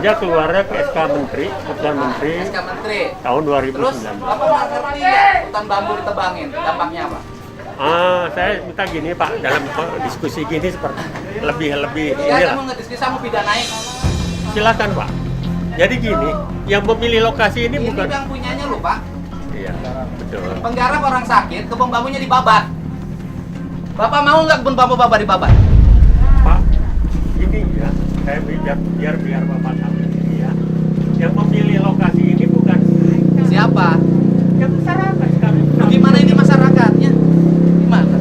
Sejak keluarnya ke SK Menteri, Keputusan Menteri SK Menteri. tahun Terus 2019. Bapak nggak ngerti ya hutan bambu ditebangin, dampaknya apa? Saya minta gini Pak, dalam diskusi gini seperti lebih Ya, inilah. kamu ngediskusi sama pidanain. Silakan Pak. Jadi gini, yang memilih lokasi ini Ini bukan. yang punyanya lu, Pak. Iya, betul. Penggarap orang sakit, kebun bambunya dibabat. Bapak mau nggak kebun bambu Bapak dibabat? Pak, ini ya, saya biar Bapak tahu ini ya. Yang memilih lokasi ini bukan Siapa? yang masyarakat sekali. Gimana ini masyarakatnya? Gimana?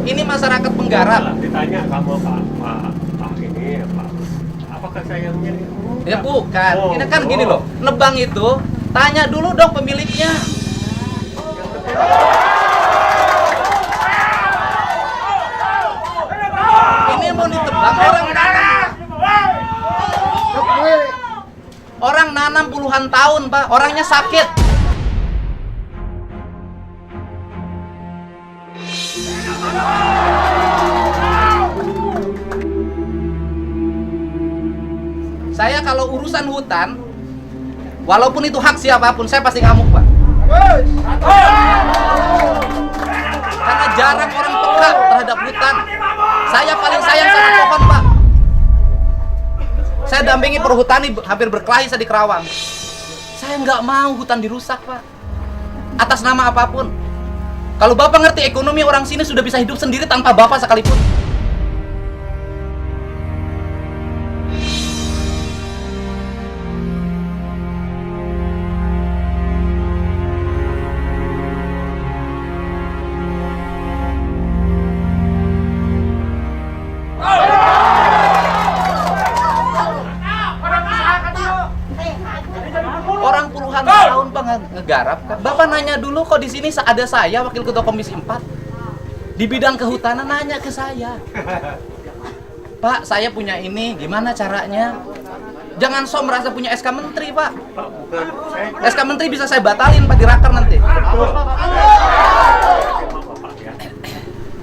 Ini masyarakat penggarap. Ditanya sama Pak ini ya Pak. Apakah saya yang milih? Ya bukan. Oh, Ini kan gini loh. Nebang itu tanya dulu dong pemiliknya. Ini mau ditebang orang nanam puluhan tahun, Pak. Orangnya sakit. Saya kalau urusan hutan, walaupun itu hak siapapun, saya pasti ngamuk, Pak. Karena jarang orang peka terhadap hutan. Saya paling sayang sama pohon, Pak. Saya dampingi perhutani hampir berkelahi saya di Kerawang. Saya nggak mau hutan dirusak, Pak. Atas nama apapun. Kalau Bapak ngerti ekonomi orang sini sudah bisa hidup sendiri tanpa Bapak sekalipun. Orang puluhan tahun Bang ngegarap. Bapak nanya dulu kok di sini ada saya Wakil Ketua Komisi 4. Di bidang kehutanan nanya ke saya. Pak, saya punya ini, gimana caranya? Jangan sok merasa punya SK Menteri, Pak. Pak, bukan saya. SK Menteri bisa saya batalin Pak di raker nanti. Betul. Bapak ya.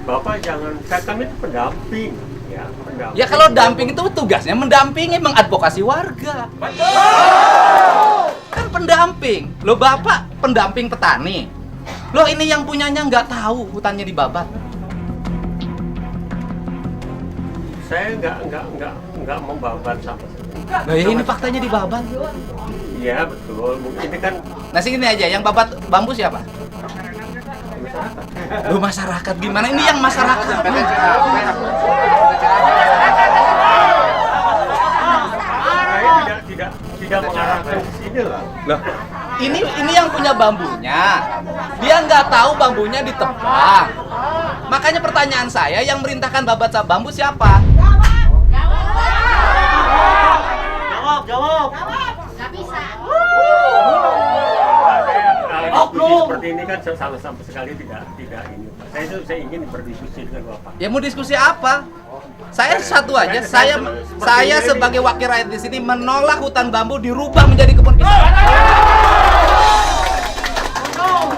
Bapak jangan, kami itu pendamping ya, pendamping. Ya kalau damping itu tugasnya mendampingi, mengadvokasi warga. Kan pendamping. Loh Bapak pendamping petani. Loh ini yang punyanya nggak tahu hutannya dibabat. Saya nggak membabat sama sekali. Nah ya ini faktanya dibabat. Iya betul. Mungkin ini kan Nah segini aja, yang babat bambu siapa? masyarakat. Loh masyarakat gimana? Ini yang masyarakat. Saya tidak mengarahkan ke sini lah. Loh, ini yang punya bambunya. Dia nggak tahu bambunya ditebang. Makanya pertanyaan saya, yang merintahkan babat bambu siapa? Jawab. Nggak bisa. Diskusi seperti ini kan sama sekali tidak ini. Saya ingin berdiskusi dengan Bapak. Ya mau diskusi apa? Saya satu aja, saya sebagai wakil rakyat di sini menolak hutan bambu dirubah menjadi kebun pisang.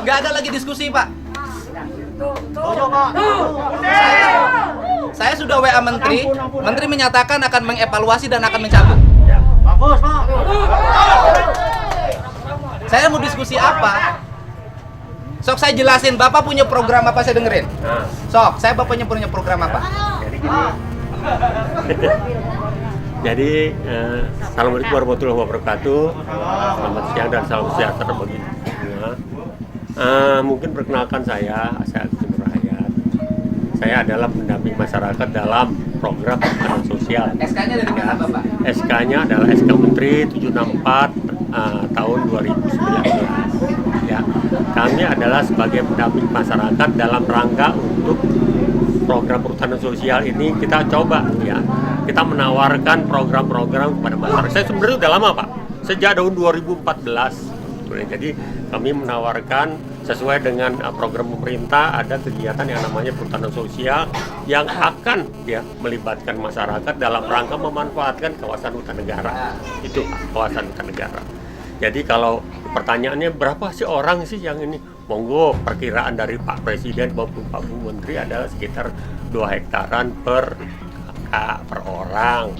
Nggak ada lagi diskusi, Pak. Saya sudah WA Menteri, Menteri menyatakan akan mengevaluasi dan akan mencabut. Ya. Bagus, Pak. Saya mau diskusi apa? Sok saya jelasin, Bapak punya program apa saya dengerin? Nah, Sok, saya Bapaknya punya program apa? jadi gini. Jadi, assalamualaikum warahmatullahi wabarakatuh. Selamat siang dan salam sejahtera bagi semua. Mungkin perkenalkan saya Agus Timur Hayat. Saya adalah pendamping masyarakat dalam program perhutanan sosial. SK-nya dari mana, Bapak? SK-nya adalah SK Menteri 764 tahun 2019. Ya, kami adalah sebagai pendamping masyarakat dalam rangka untuk program perhutanan sosial ini kita coba ya. Kita menawarkan program-program kepada masyarakat. Saya sebenarnya udah lama Pak, sejak tahun 2014. Jadi kami menawarkan sesuai dengan program pemerintah ada kegiatan yang namanya perhutanan sosial yang akan ya melibatkan masyarakat dalam rangka memanfaatkan kawasan hutan negara. Itu Pak, kawasan hutan negara. Jadi kalau pertanyaannya berapa sih orang sih yang ini? Monggo perkiraan dari Pak Presiden maupun Pak Bu Menteri adalah sekitar 2 hektaran per kakak per orang.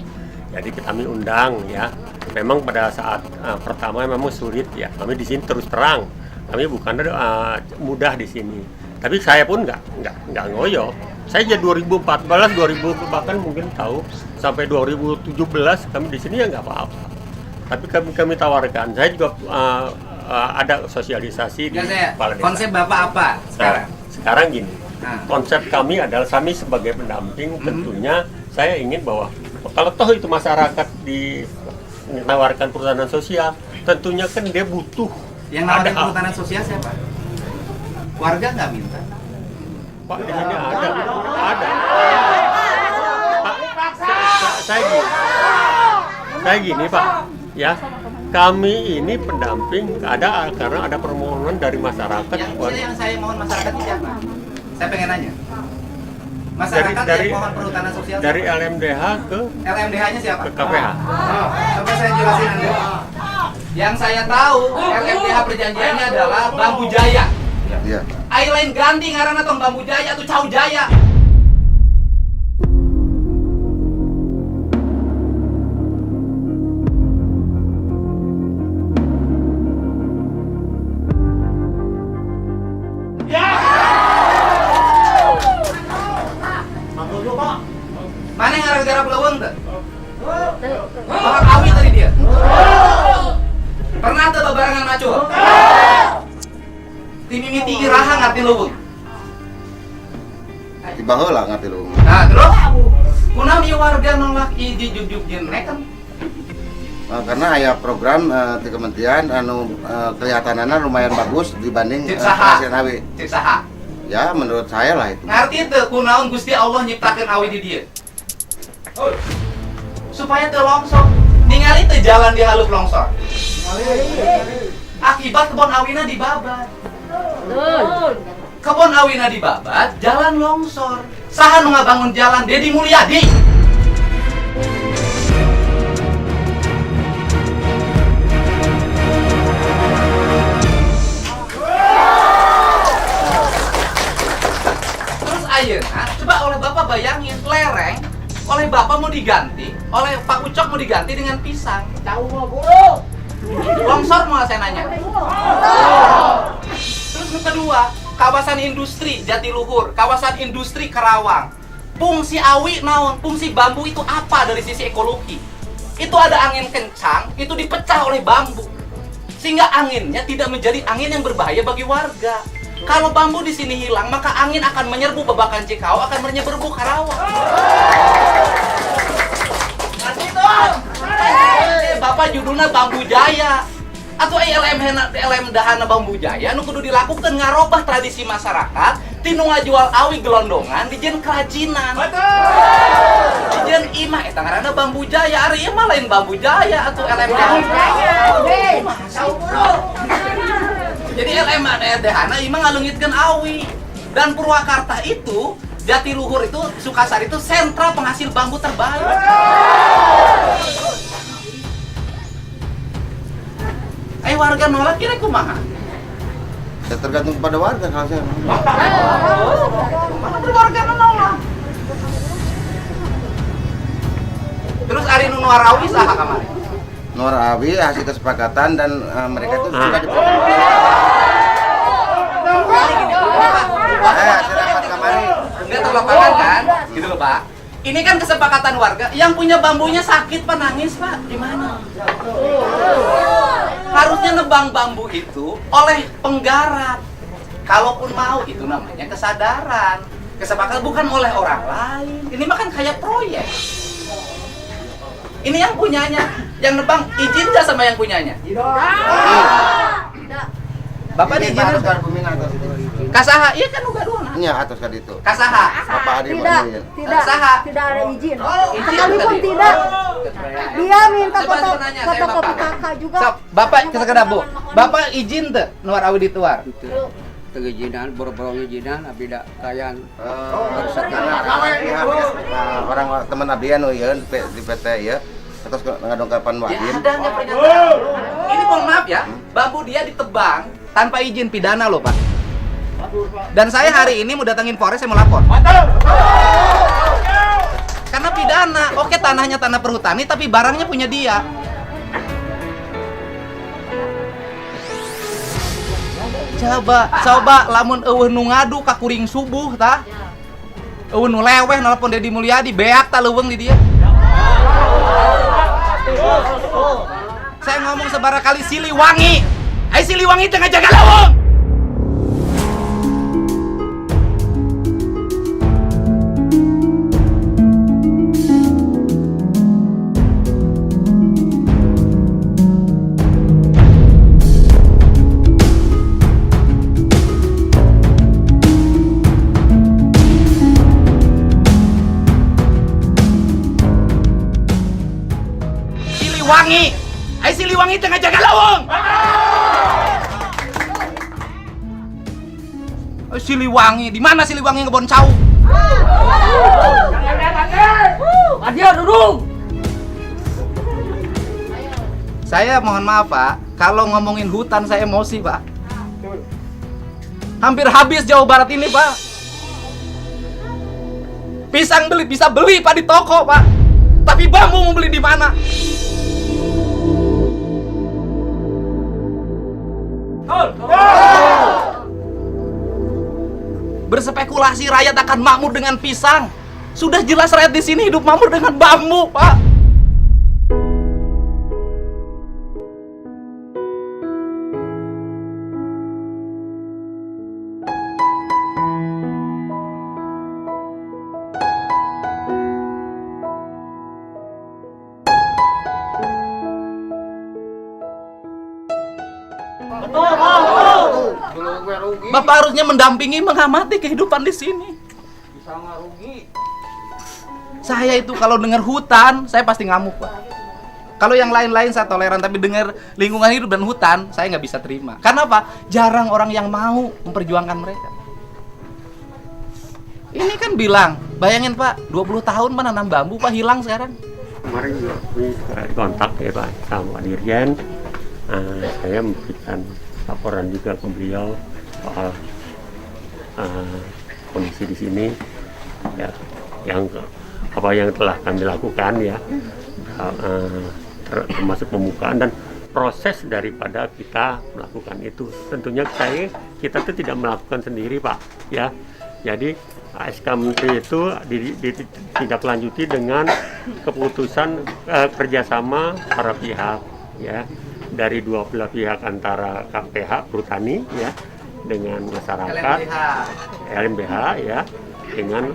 Jadi kami undang ya memang pada saat pertama memang sulit ya. Kami di sini terus terang, kami bukan mudah di sini. Tapi saya pun nggak ngoyo. Saya jadi 2014, 2000 bahkan mungkin tahu sampai 2017 kami di sini ya nggak apa-apa. Tapi kami tawarkan. Saya juga ada sosialisasi di kepala desa. Konsep Bapak apa sekarang? Sekarang gini, konsep kami adalah kami sebagai pendamping tentunya saya ingin bahwa kalau toh itu masyarakat ditawarkan perhutanan sosial, tentunya kan dia butuh. Yang nawarin perhutanan sosial siapa? Warga nggak minta. Pak, di sini ada. Pak, saya gini Pak, ya. Kami ini pendamping karena ada permohonan dari masyarakat. Yang saya mohon masyarakat ini siapa? Saya pengen nanya. Masyarakat yang mohon perhutanan sosial dari siapa? LMDH ke LMDH-nya siapa? ke KPH. Coba saya jelasin Anda. Yang saya tahu LMDH perjanjiannya adalah Bambu Jaya. Iya. Ai lain ganti ngaranna tong Bambu Jaya atau Cau Jaya. Mana yang garap leuweung teh? Orang awi tadi dia. Pernah teu babarengan macul? Ti mimiti iraha ngarti leuweung. Tiba heula ngarti lu. Nah, terus kunaon ieu warga nolak izin jujuk jenek kan? Karena aya program di kementerian kelihatanana lumayan bagus dibanding Cek saha? pasien awi. Cek saha? Ya menurut saya lah itu. Ngarti teu kunaon Gusti Allah nyiptakeun awi di dieu? Supaya teu longsor. Ningali teu jalan di haleup longsor. Akibat kebon awina dibabat. Kebon awina dibabat, jalan longsor. Saha nu ngabangun jalan? Dedi Mulyadi. Terus ayeuna, coba oleh Bapak bayangin, lereng oleh Bapak mau diganti, oleh Pak Ucok mau diganti dengan pisang. Longsor mau saya nanya. Terus yang kedua, kawasan industri Jatiluhur, kawasan industri Karawang. Fungsi awi naon? Fungsi bambu itu apa dari sisi ekologi? Itu ada angin kencang, itu dipecah oleh bambu. Sehingga anginnya tidak menjadi angin yang berbahaya bagi warga. Kalau bambu di sini hilang, maka angin akan menyerbu Babakan Cikau, akan menyerbu Karawang. Bapak judulnya Bambu Jaya atau LM dahana Bambu Jaya nu kudu dilakukan ngarobah tradisi masyarakat tinu ngajual awi gelondongan dijieun kerajinan. Dijieun imah eta ngaranna Bambu Jaya, ari ieu mah lain Bambu Jaya atau LM dahana. Jadi LM dahana imah ngaleungitkeun awi. Dan Purwakarta itu Jatiluhur itu Sukasari itu sentra penghasil bambu terbaik. Warga nolak kira kumaha? Ya tergantung pada warga kalau saya. Mana warga nolak? Terus ari nu Nuarawi saha kamari? Nuarawi hasil kesepakatan dan mereka itu sudah diproses. Hasil rapat kamari. Enggak terlapangan kan? Gitu loh Pak. Ini kan kesepakatan warga. Yang punya bambunya sakit Pak, nangis Pak. Gimana? Harusnya nebang bambu itu oleh penggarap. Kalaupun mau, itu namanya kesadaran. Kesepakatan bukan oleh orang lain. Ini mah kan kayak proyek. Ini yang punyanya. Yang nebang izin nggak sama yang punyanya? Bapak ini diizinin harus bumi atas itu. Kasaha, iya kan uga duana. Iya atas kan itu. Kasaha. Bapak Adi Tidak, Muhammad. tidak, Saha. tidak ada izin. Izin Sekalipun tadi. tidak. Dia minta Coba saya nanya, saya fotokopi Bapak. kakak juga. Sob, Bapak sekedar Bu. Bapak izin teu nuar awi dituar? Kegijinan, boro-boro ngijinan, abdi da kayan. Orang teman abdi anu ieu di PT ya. Terus ngadongkapan Ya Wadin. ada nggak pernyataan. Ini mohon maaf ya, bambu dia ditebang tanpa izin pidana loh Pak. Dan saya hari ini mau datangin Polres, saya mau lapor. Karena pidana, oke tanahnya tanah perhutani tapi barangnya punya dia. Coba lamun eueuh nu ngadu ka kuring subuh tah. Eueuh nu leweh nelpon Deddy Mulyadi beak tah leuweung di dia. Saya ngomong sebarang kali Siliwangi. Siliwangi tengah jaga leuweung. Siliwangi tengah jaga lawang. Siliwangi, di mana Siliwangi ngebon cau? Adia duduk. Saya mohon maaf Pak, kalau ngomongin hutan saya emosi Pak. Hampir habis Jawa Barat ini Pak. Pisang bisa beli Pak di toko Pak. Tapi bambu mau beli di mana? Berspekulasi rakyat akan makmur dengan pisang. Sudah jelas rakyat di sini hidup makmur dengan bambu, Pak. Bapak harusnya mendampingi, mengamati kehidupan di sini. Saya itu kalau dengar hutan, saya pasti ngamuk, Pak. Kalau yang lain-lain saya toleran, tapi dengar lingkungan hidup dan hutan, saya nggak bisa terima. Karena apa? Jarang orang yang mau memperjuangkan mereka. Ini kan bilang, bayangin Pak, 20 tahun menanam bambu, Pak, hilang sekarang. Kemarin juga kontak ya Pak sama Dirjen. Saya memberikan laporan juga ke beliau soal kondisi di sini, ya, yang apa yang telah kami lakukan ya, termasuk pembukaan dan proses daripada kita melakukan itu. Tentunya kita tuh tidak melakukan sendiri Pak, ya. Jadi SK Menteri itu ditindaklanjuti dengan keputusan kerjasama para pihak, ya, dari dua belah pihak antara KPH Perhutani ya dengan masyarakat, LMBH ya dengan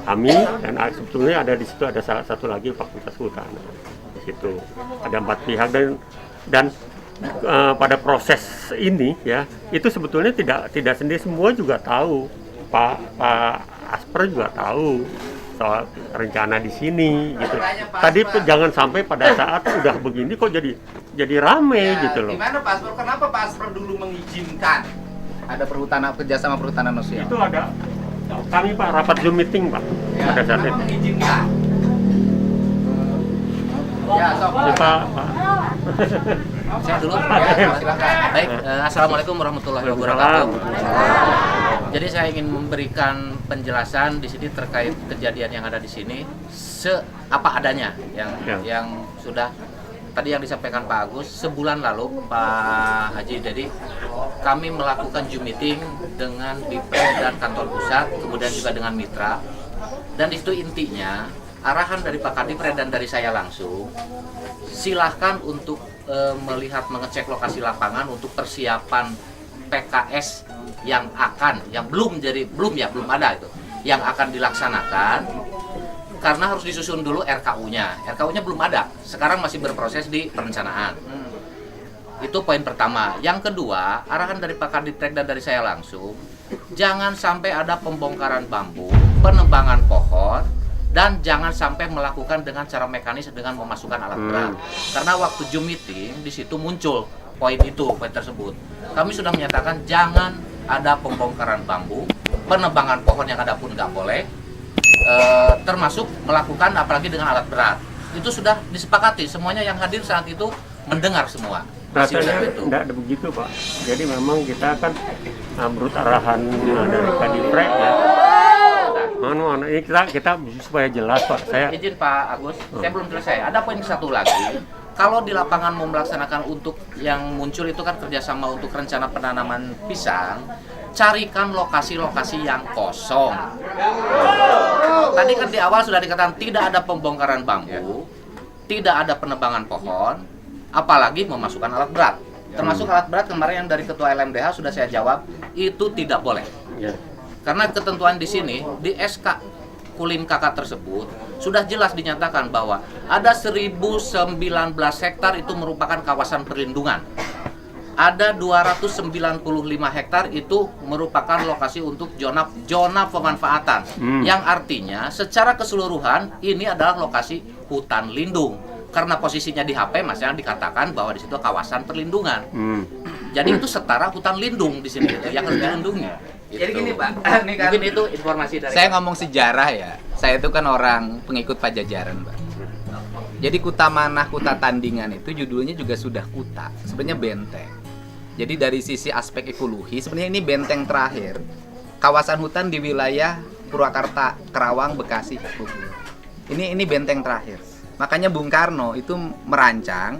kami, dan sebetulnya ada di situ ada salah satu lagi Fakultas Kehutanan. Di situ ada 4 pihak dan pada proses ini ya itu sebetulnya tidak sendiri, semua juga tahu. Pak Asper juga tahu soal rencana di sini gitu. Tadi jangan sampai pada saat udah begini kok jadi rame ya, gitu loh. Gimana Pak Asper? Kenapa Pak Asper dulu mengizinkan ada perhutanan, kerjasama perhutanan sosial? Itu ada kami Pak rapat Zoom meeting Pak Ya, pada saat itu. Mengizinkan. Ya, sok. Pak. Saya dulu. Ya, silakan. Baik, assalamualaikum warahmatullahi wabarakatuh. Jadi saya ingin memberikan penjelasan di sini terkait kejadian yang ada di sini apa adanya yang sudah tadi yang disampaikan Pak Agus. Sebulan lalu Pak Haji Dedi kami melakukan Zoom meeting dengan Bipred dan kantor pusat, kemudian juga dengan mitra, dan di situ intinya arahan dari Pak Kadipred dan dari saya langsung, silahkan untuk melihat, mengecek lokasi lapangan untuk persiapan PKS yang belum ada itu, yang akan dilaksanakan, karena harus disusun dulu RKU-nya. RKU-nya belum ada, sekarang masih berproses di perencanaan. Itu poin pertama. Yang kedua, arahan dari Pak Kadipred dan dari saya langsung, jangan sampai ada pembongkaran bambu, penebangan pohon, dan jangan sampai melakukan dengan cara mekanis dengan memasukkan alat berat. Karena waktu Zoom meeting di situ muncul poin tersebut. Kami sudah menyatakan jangan ada pembongkaran bambu, penebangan pohon yang ada pun nggak boleh, termasuk melakukan apalagi dengan alat berat. Itu sudah disepakati, semuanya yang hadir saat itu mendengar semua. Rasanya tidak ada begitu Pak. Jadi memang kita kan menurut arahan dari Kadipred ya. Ini kita supaya jelas Pak. Saya izin Pak Agus, saya belum selesai. Ada poin satu lagi. kalau di lapangan mau melaksanakan untuk yang muncul itu kan kerjasama untuk rencana penanaman pisang, carikan lokasi-lokasi yang kosong. Tadi kan di awal sudah dikatakan tidak ada pembongkaran bambu, tidak ada penebangan pohon, apalagi memasukkan alat berat. Termasuk alat berat kemarin yang dari Ketua LMDH sudah saya jawab, itu tidak boleh. Karena ketentuan di sini, di SK Kulim KK tersebut, sudah jelas dinyatakan bahwa ada 1019 hektar itu merupakan kawasan perlindungan. Ada 295 hektar itu merupakan lokasi untuk zona pemanfaatan. Yang artinya secara keseluruhan ini adalah lokasi hutan lindung. Karena posisinya di HP masih dikatakan bahwa di situ kawasan perlindungan. Jadi itu setara hutan lindung di sini gitu, yang harus dilindungi. Gitu. Jadi gini Pak, ini kan Mungkin itu informasi dari saya ngomong sejarah ya. Saya itu kan orang pengikut Pajajaran, Pak. Jadi Kuta Manah, Kuta Tandingan itu judulnya juga sudah kuta, sebenarnya benteng. Jadi dari sisi aspek ekologi, sebenarnya ini benteng terakhir kawasan hutan di wilayah Purwakarta, Kerawang, Bekasi, Bogor. Ini benteng terakhir. Makanya Bung Karno itu merancang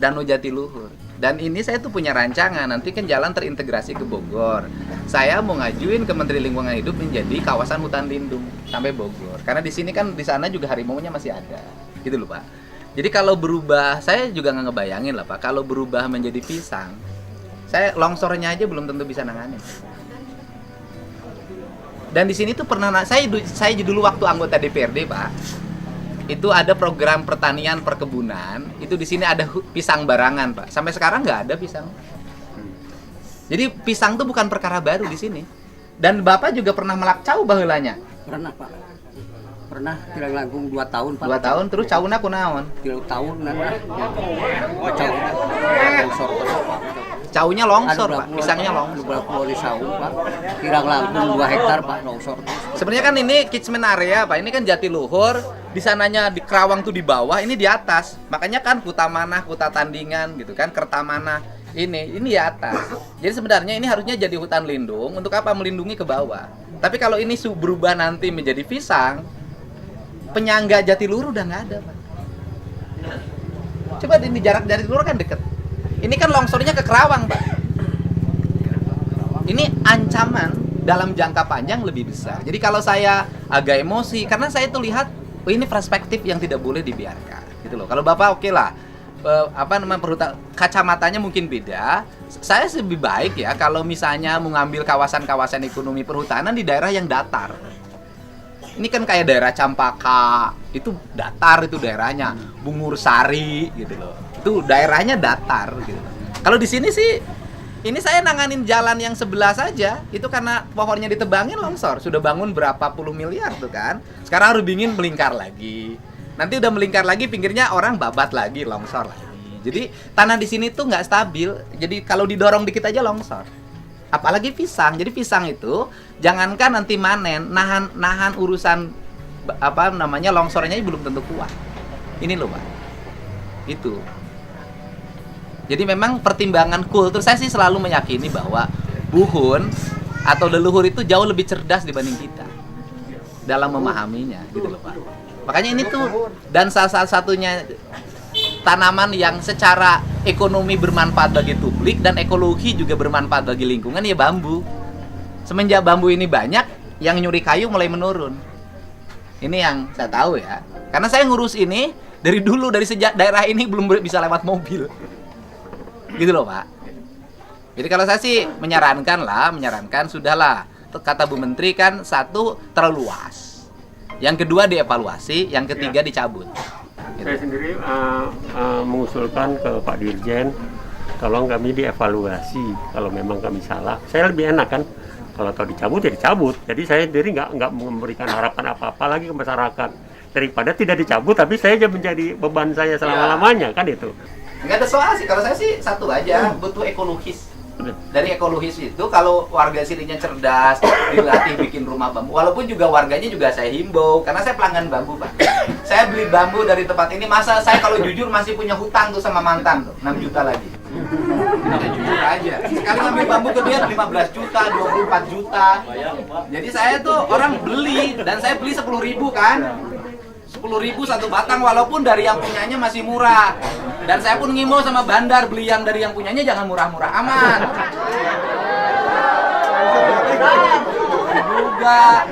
Danau Jatiluhur. Dan ini saya tuh punya rancangan, nanti kan jalan terintegrasi ke Bogor. Saya mau ngajuin ke Menteri Lingkungan Hidup menjadi kawasan hutan lindung sampai Bogor. Karena di sini kan di sana juga harimaunya masih ada. Gitu loh, Pak. Jadi kalau berubah, saya juga nggak ngebayangin lah, Pak. Kalau berubah menjadi pisang, saya longsornya aja belum tentu bisa nanganin. Dan di sini tuh pernah saya dulu waktu anggota DPRD, Pak. Itu ada program pertanian perkebunan, itu di sini ada pisang barangan, Pak. Sampai sekarang nggak ada pisang. Jadi pisang tuh bukan perkara baru di sini. Dan Bapak juga pernah melakcau bahulanya. Pernah Pak. Pernah tidak langkung 2 tahun Pak. 2 tahun terus cauna kunaon? 3 tahun longsor. Caunya longsor, Pak. Pisangnya longsor. Berapa di saung Pak. Kirang langkung 2 hektar Pak longsor. Sebenarnya kan ini catchment area, Pak. Ini kan Jatiluhur, di sananya di Kerawang tuh di bawah, ini di atas. Makanya kan Kuta Manah, Kuta Tandingan gitu kan, Kertamanah. Ini di atas. Jadi sebenarnya ini harusnya jadi hutan lindung untuk apa? Melindungi ke bawah. Tapi kalau ini berubah nanti menjadi pisang, penyangga Jatiluhur udah nggak ada, Pak. Coba ini jarak Jatiluhur kan deket. Ini kan longsornya ke Kerawang, Pak. Ini ancaman dalam jangka panjang lebih besar. Jadi kalau saya agak emosi, karena saya tuh lihat, oh ini perspektif yang tidak boleh dibiarkan, gitu loh. Kalau Bapak oke lah, kacamatanya mungkin beda. Saya lebih baik ya kalau misalnya mengambil kawasan-kawasan ekonomi perhutanan di daerah yang datar. Ini kan kayak daerah Campaka, itu datar itu daerahnya. Bungur Sari gitu loh. Itu daerahnya datar gitu. Kalau di sini sih ini saya nanganin jalan yang sebelah saja, itu karena pohonnya ditebangin longsor. Sudah bangun berapa puluh miliar tuh kan. Sekarang harus dingin melingkar lagi. Nanti udah melingkar lagi, pinggirnya orang babat lagi, longsor lagi. Jadi tanah di sini tuh nggak stabil. Jadi kalau didorong dikit aja longsor. Apalagi pisang. Jadi pisang itu jangankan nanti manen, nahan urusan longsornya belum tentu kuat. Ini loh, Pak. Itu. Jadi memang pertimbangan kultur, saya sih selalu meyakini bahwa buhun atau leluhur itu jauh lebih cerdas dibanding kita dalam memahaminya, gitu loh, Pak. Makanya ini tuh, dan salah satunya tanaman yang secara ekonomi bermanfaat bagi publik dan ekologi juga bermanfaat bagi lingkungan ya bambu. Semenjak bambu ini banyak, yang nyuri kayu mulai menurun. Ini yang saya tahu ya. Karena saya ngurus ini dari dulu, dari sejak daerah ini belum bisa lewat mobil. Gitu loh, Pak. Jadi kalau saya sih menyarankan sudahlah. Kata Bu Menteri kan, 1 terlalu luas. Yang kedua dievaluasi, yang ketiga dicabut. Gitu. Saya sendiri mengusulkan ke Pak Dirjen, tolong kami dievaluasi kalau memang kami salah. Saya lebih enak kan, kalau tahu dicabut ya dicabut. Jadi saya sendiri nggak memberikan harapan apa-apa lagi ke masyarakat. Daripada tidak dicabut, tapi saya aja menjadi beban saya selama-lamanya, kan itu. Nggak ada soal sih, kalau saya sih satu aja, butuh ekologis. Dari ekologis itu, kalau warga sininya cerdas, dilatih bikin rumah bambu. Walaupun juga warganya juga saya himbau, karena saya pelanggan bambu, Pak. Saya beli bambu dari tempat ini, masa saya kalau jujur masih punya hutang tuh sama mantan tuh, 6 juta lagi. Udah jujur aja. Sekali ngambil bambu ke dia 15 juta, 24 juta. Jadi saya tuh orang beli, dan saya beli 10.000 kan. 10.000 satu batang walaupun dari yang punyanya masih murah. Dan saya pun ngimbau sama bandar beli yang dari yang punyanya jangan murah-murah aman. Juga.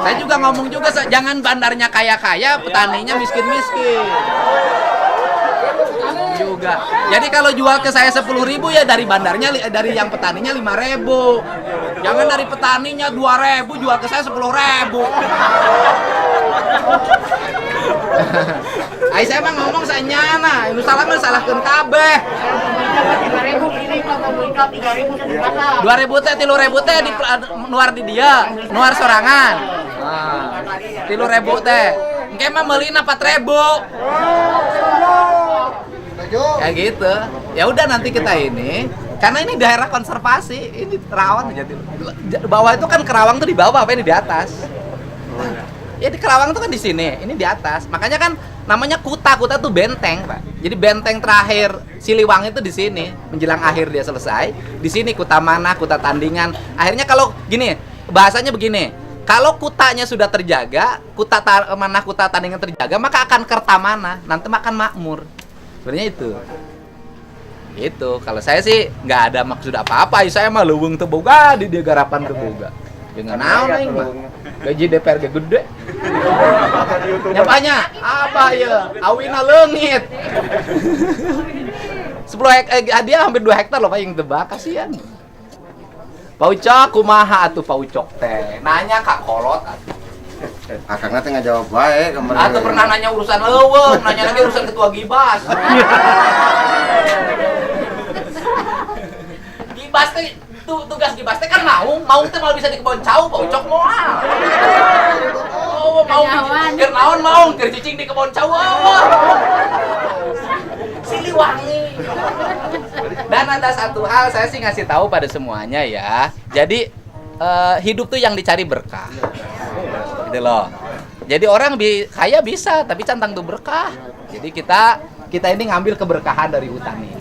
Saya juga ngomong juga jangan bandarnya kaya-kaya, petaninya miskin-miskin. Juga. Jadi kalau jual ke saya 10.000 ya dari bandarnya dari yang petaninya 5.000. Jangan dari petaninya 2.000 jual ke saya 10.000. Ai saya mah ngomong saya nyana, nu salah mah salahkeun kabeh. 2.000 teh 3.000 teh di nuar di dia, nuar sorangan. Nah, 3.000 teh. Engke mah meulina 4.000. Kayak gitu. Ya udah nanti kita ini karena ini daerah konservasi, ini rawan jadi bawah itu kan Kerawang tuh di bawah apa ini di atas. Ya di Kerawang tuh kan di sini, ini di atas. Makanya kan namanya Kuta tuh benteng, Pak. Jadi benteng terakhir Siliwangi itu di sini, menjelang akhir dia selesai. Di sini Kuta mana, Kuta tandingan. Akhirnya kalau gini, bahasanya begini. Kalau kutanya sudah terjaga, Kuta tandingan terjaga, maka akan Kertamana, nanti makan makmur. Sebenarnya itu. Itu. Kalau saya sih nggak ada maksud apa-apa. Saya mah leuweung teu boga di dia garapan teu boga. Dengan naon aing mah. Gaji DPR gede. Nyapanya? Apa ya? Awina leungit. 10 hadiah hampir 2 hektar loh Pak yang tebak, kasihan. Pak Ucok kumaha atuh Pak Ucok teh? Nanya Kak Kolot atuh. Akangna teh ngajawab bae kemarin. Atau pernah nanya urusan leuweung, nanya lagi urusan ketua Gibas. Gibas teh tugas Gibas teh kan mau teh malah bisa di kebon cau, Pak Ucok moal. Oh, mau keur naon mau keur cicing di kebon cau. Siliwangi. Dan ada satu hal saya sih ngasih tahu pada semuanya ya. Jadi hidup tuh yang dicari berkah. Gitu loh. Jadi orang kaya bisa, tapi cantang tuh berkah. Jadi kita ini ngambil keberkahan dari hutan ini.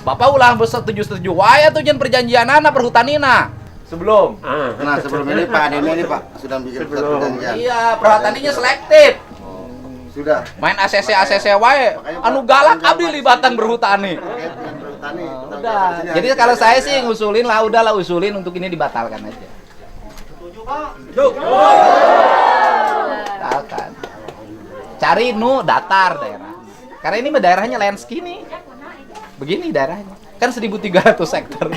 Bapak ulah setuju wae tuh jen perjanjian anak perhutanina. Sebelum. Nah, sebelum ini Pak Adene ini Pak sudah bikin perjanjian. Iya, perhutaninya selektif. Sudah. Main ACC wae. Anu galak abdi libatan berhutani. Udah. Jadi kalau saya sih ngusulin lah, udahlah usulin untuk ini dibatalkan aja. Batalkan. Cari datar daerah. Karena ini daerahnya landscape nih. Begini daerahnya. Kan 1.300 hektar.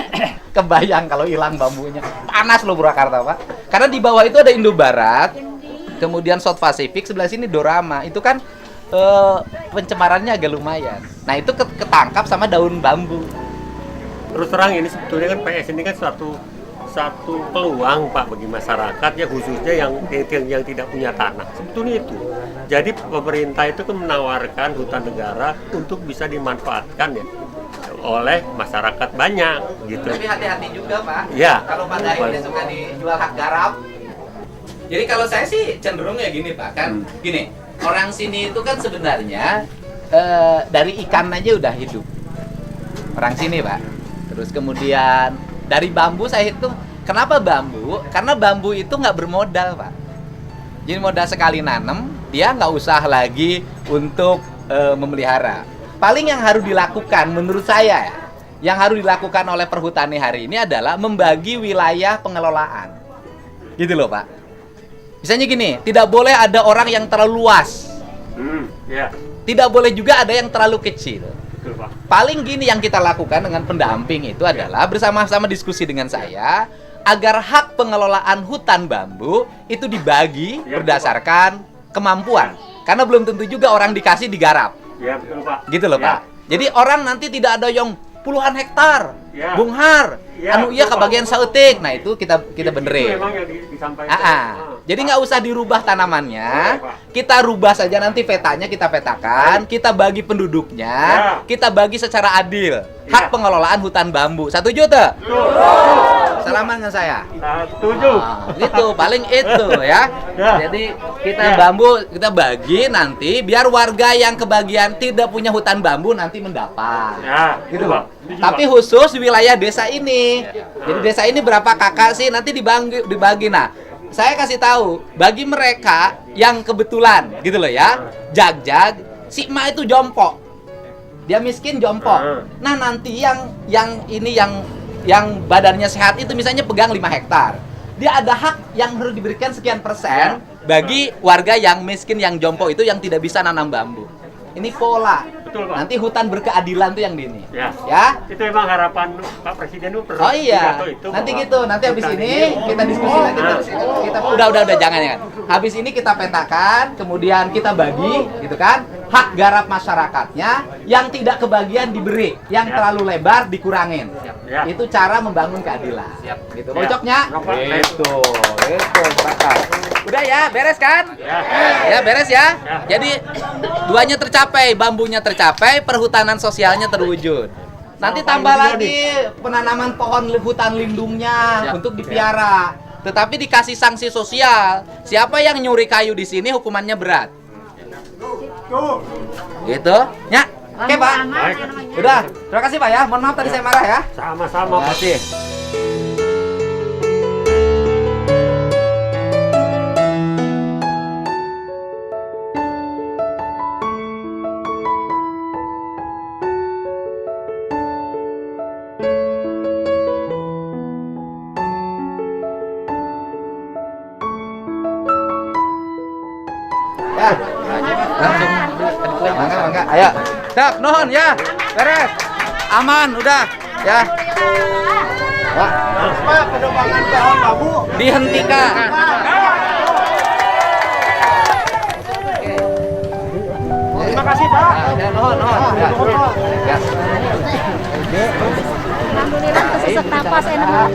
Kebayang kalau hilang bambunya. Panas loh Purwakarta, Pak. Karena di bawah itu ada Indo Barat, kemudian South Pacific, sebelah sini Dorama. Itu kan pencemarannya agak lumayan. Nah, itu ketangkap sama daun bambu. Terus terang ini sebetulnya kan PS ini kan satu peluang Pak bagi masyarakat ya, khususnya yang tidak punya tanah. Sebetulnya itu. Jadi pemerintah itu kan menawarkan hutan negara untuk bisa dimanfaatkan ya oleh masyarakat banyak gitu. Tapi hati-hati juga Pak. Ya. Kalau Pak Daeng dia suka dijual hak garap. Jadi kalau saya sih cenderung ya gini Pak, kan gini, orang sini itu kan sebenarnya dari ikan aja udah hidup. Orang sini Pak. Terus kemudian dari bambu saya hitung, kenapa bambu? Karena bambu itu nggak bermodal Pak. Jadi modal sekali nanam, dia nggak usah lagi untuk memelihara. Paling yang harus dilakukan menurut saya, yang harus dilakukan oleh perhutani hari ini adalah membagi wilayah pengelolaan. Gitu loh Pak. Misalnya gini, tidak boleh ada orang yang terlalu luas. Ya. Tidak boleh juga ada yang terlalu kecil. Betul, Pak. Paling gini yang kita lakukan dengan pendamping itu adalah bersama-sama diskusi dengan saya agar hak pengelolaan hutan bambu itu dibagi berdasarkan kemampuan. Karena belum tentu juga orang dikasih digarap. Ya, betul Pak. Gitu loh Pak. Jadi orang nanti tidak ada yang puluhan hektar, Bung Har, iya kebagian sautik. Nah itu kita benerin. Itu memang yang disampaikan. Jadi nggak usah dirubah tanamannya, kita rubah saja nanti petanya kita petakan, kita bagi penduduknya, kita bagi secara adil hak pengelolaan hutan bambu. Setuju tuh? Salaman dengan saya. Setuju. Gitu, paling itu ya. Jadi kita bambu kita bagi nanti biar warga yang kebagian tidak punya hutan bambu nanti mendapat. Gitu Pak. Tapi khusus di wilayah desa ini. Jadi desa ini berapa kakak sih nanti dibagi. Nah, saya kasih tahu bagi mereka yang kebetulan gitu loh ya, jag-jag, si emak itu jompo. Dia miskin jompo. Nah, nanti yang badannya sehat itu misalnya pegang 5 hektar. Dia ada hak yang harus diberikan sekian persen bagi warga yang miskin yang jompo itu yang tidak bisa nanam bambu. Ini pola. Betul, Pak. Nanti hutan berkeadilan tuh yang di ini. Ya. Ya. Itu emang harapan Pak Presiden itu Oh iya. itu Nanti bahwa gitu. Nanti habis hutan ini kita diskusi lagi terus. Kita udah jangan. Habis ini kita petakan, kemudian kita bagi gitu kan. Hak garap masyarakatnya yang tidak kebagian diberi, yang terlalu lebar dikurangin. Ya. Itu cara membangun keadilan. Gitu. Cocoknya? Gitu. Sepakat. Udah ya, beres kan? Ya, beres ya. Jadi duanya tercapai, bambunya tercapai, perhutanan sosialnya terwujud. Nanti tambah lagi penanaman pohon hutan lindungnya untuk dipiara. Tetapi dikasih sanksi sosial. Siapa yang nyuri kayu di sini hukumannya berat. Gitu. Ya. Oke, Pak. Udah. Terima kasih, Pak ya. Mohon maaf tadi saya marah ya. Sama-sama, Pak. Terima kasih. Ya. Langsung. Mangga. Ayo. Siap, nuhun ya. Beres. Aman, udah. Ya. Pak, penebangan pohon bambu dihentikan. Terima kasih, Pak. Ya, nuhun. Ya. Alhamdulillah kesesek napas enak.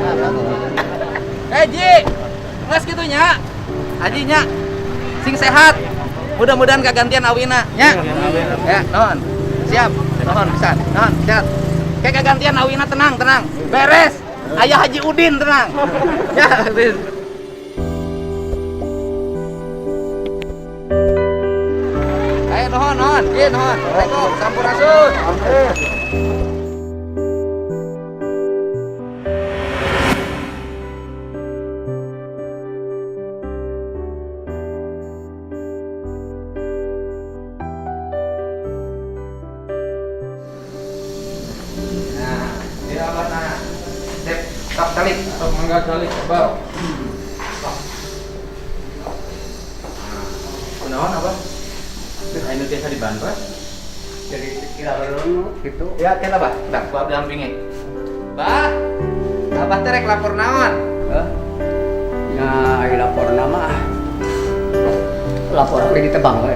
Ji, nges gitu nya. Haji nya. Sing sehat. Mudah-mudahan kagantian awina nya. Ya, nuhun. Siap. Nuhun pisan. Nuhun, siap. Kayak kagantian awina tenang. Beres. Ayah Haji Udin tenang. Ya, beres. Ayo nuhun. Iya, nuhun. Assalamualaikum. Sampurasun. Kali, mangga kali, coba. Kunaon apa? Ayo desa di Bandung. Jadi kira dulu gitu. Ya, kita bah. Dah, gua dampingi. Bah. Abah teh rek lapor naon? Ya, lapor nama. Lapor apa ditebang we.